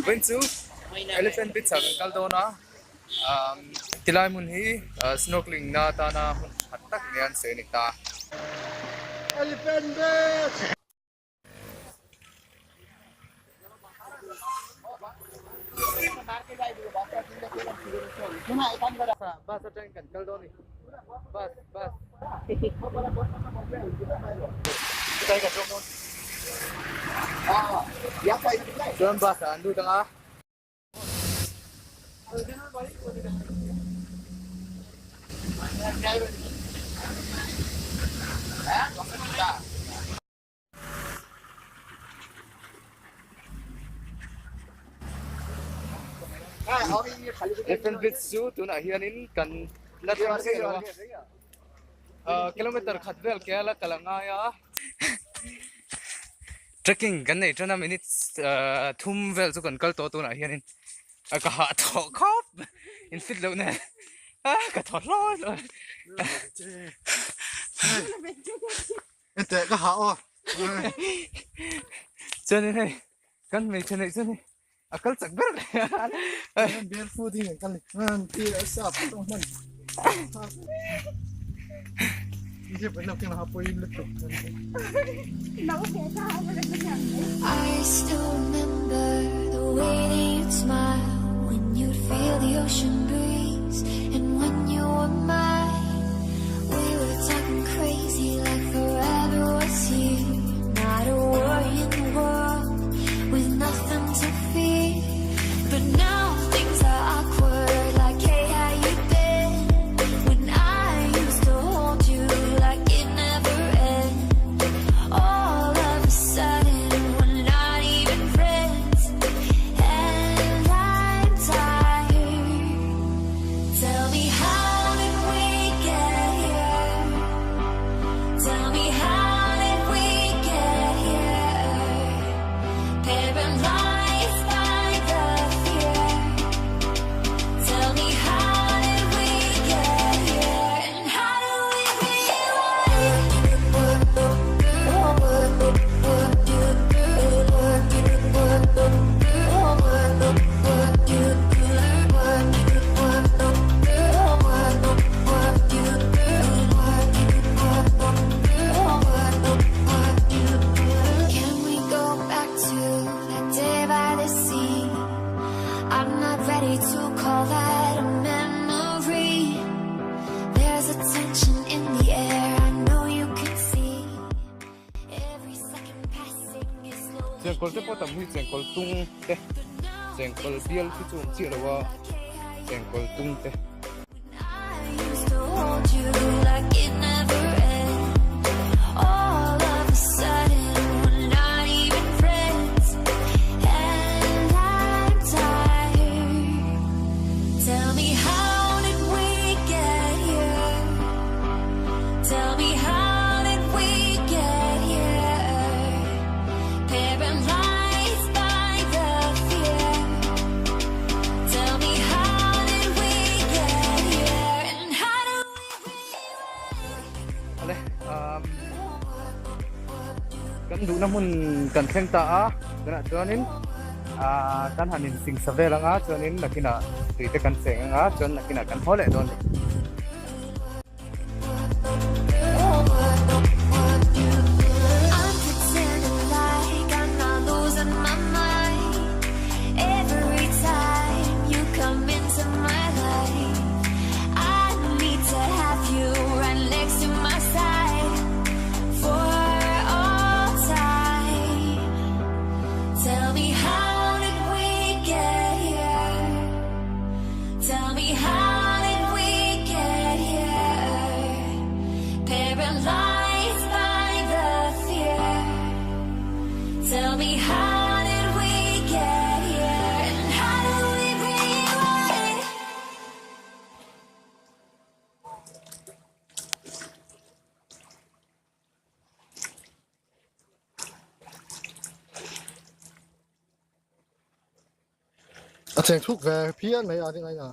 When to elephant bits ang kaldona tilai mun hi snorkeling na ta na hatak niyan se nikta elephant bits bas atang kan kaldoni bas kita ka jomon ya kai jom bas andu tanga elephant bits zoo tu na hianin kan latang se lo kilometer khatvel kela kalangaya trekking kan nei tana minutes thum vel chu kan kal to tu na hianin ka ha tho khop in fit lo na ka tho lo ente ka ha o chane nei kan me chane chane akal chak ber ber fu thi kan man ti sa to man je benok kan ha poi le to I still remember the way that you'd smile when you'd feel the ocean breeze, and when you were mine, we were talking crazy like forever was here. Not a worry in the world, with nothing to fear. But now things are awkward, like hey, how you been? When I used to hold you like it never ended. All of a sudden we're not even friends, and I'm tired. Tell me, how did we get here? Tell me, how did we get here? Paralyzed by the fear. Tell me, how did we get here? And how do we Can we go back to that day by the sea? I'm not ready to call that a memory. There's a tension in the air, I know you can see. Every second passing is slowly. chen kol te po tam hi chen kol tung te chen kol bial ki chung chi lo wa chen kol tung te I used to hold you like it never ended. All of a sudden we're not even friends, and I'm tired. Tell me, how did we get here? Tell me, how did we get here? Paralyzed by the fear. Tell me, how did we get here? And how do we ale kan du namun kan kheng ta a kana chuanin kan hanin sing savel anga chuanin nakina tuite kan seng anga chuan nakina kan hole don I'm pretending like I'm not losing my mind. Every time you come into my life, I need to have you right next to my side for all time. Tell me, how did we get here? Tell me, how did we get here? Paralyzed by the fear. Tell me, how did we get here? And how do we rewind? chen thuk ve phian mai a ding ai na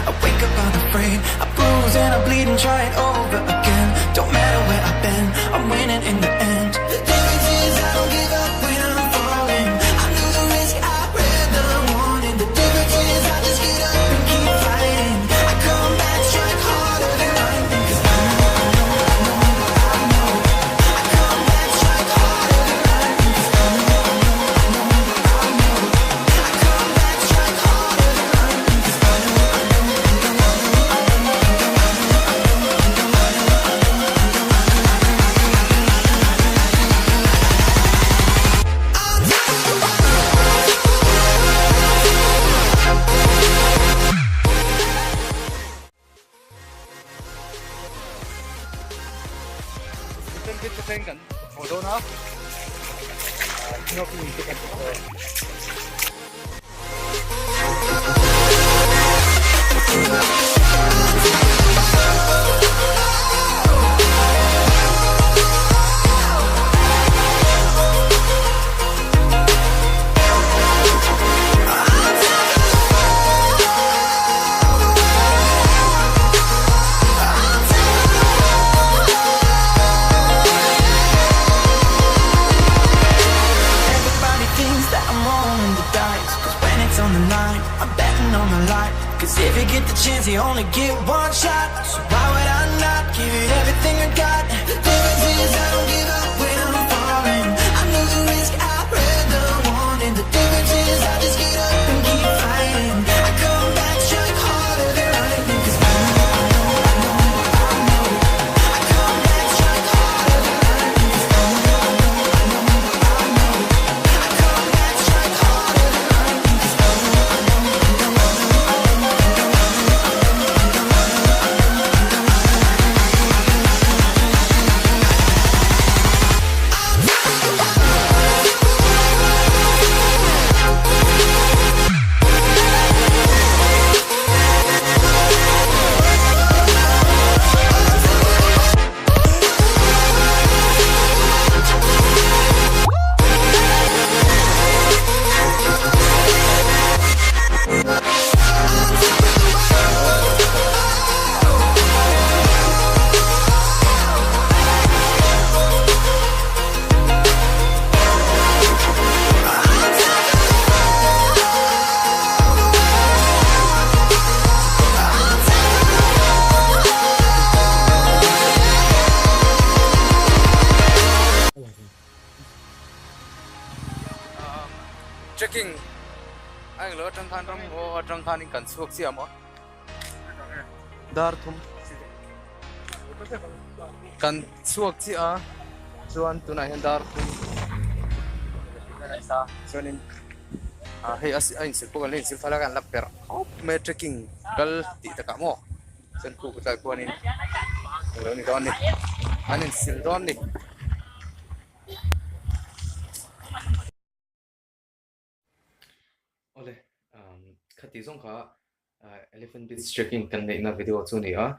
I wake up unafraid, I bruise and I bleed and try it over again. Don't matter where I've been, I'm winning in the end. The difference is I don't give up when I'm falling. I know the risk, I read the warning. The difference is I just get up and keep fighting. I come back, strike harder than lightning. 'Cause I know. I come back, strike harder than lightning. 'Cause I know. I come back, strike harder than lightning. 'Cause I know. Little bit sa kan photo na. Snorkeling ito kan photo. Everybody thinks that I'm rolling the dice, 'cause when it's on the line, I'm betting on my life. 'Cause if you get the chance, you only get one shot. So why would I not give it everything I got? The difference is I don't give up when I'm falling. I know the risk, I read the warning. The difference is I just get up and keep fighting. I come back, strike harder than lightning. 'Cause I know. I come back, strike harder than lightning. 'Cause I know. I come back, strike harder than lightning. 'Cause I know. Checking anh lỡ trăng khan trong ô trăng khan in cần suộc xiêm ó dar thum cần suộc chi à chuan tu này hiện dar thum chuan in hey anh sẽ cố gắng lên sẽ phải là gan lapper me checking kal ti ta cả mo chuan ku ta kuan in rồi ni don ni anh in sil don ni ole khati zong kha elephant beach trekking kan nei na video chu ni a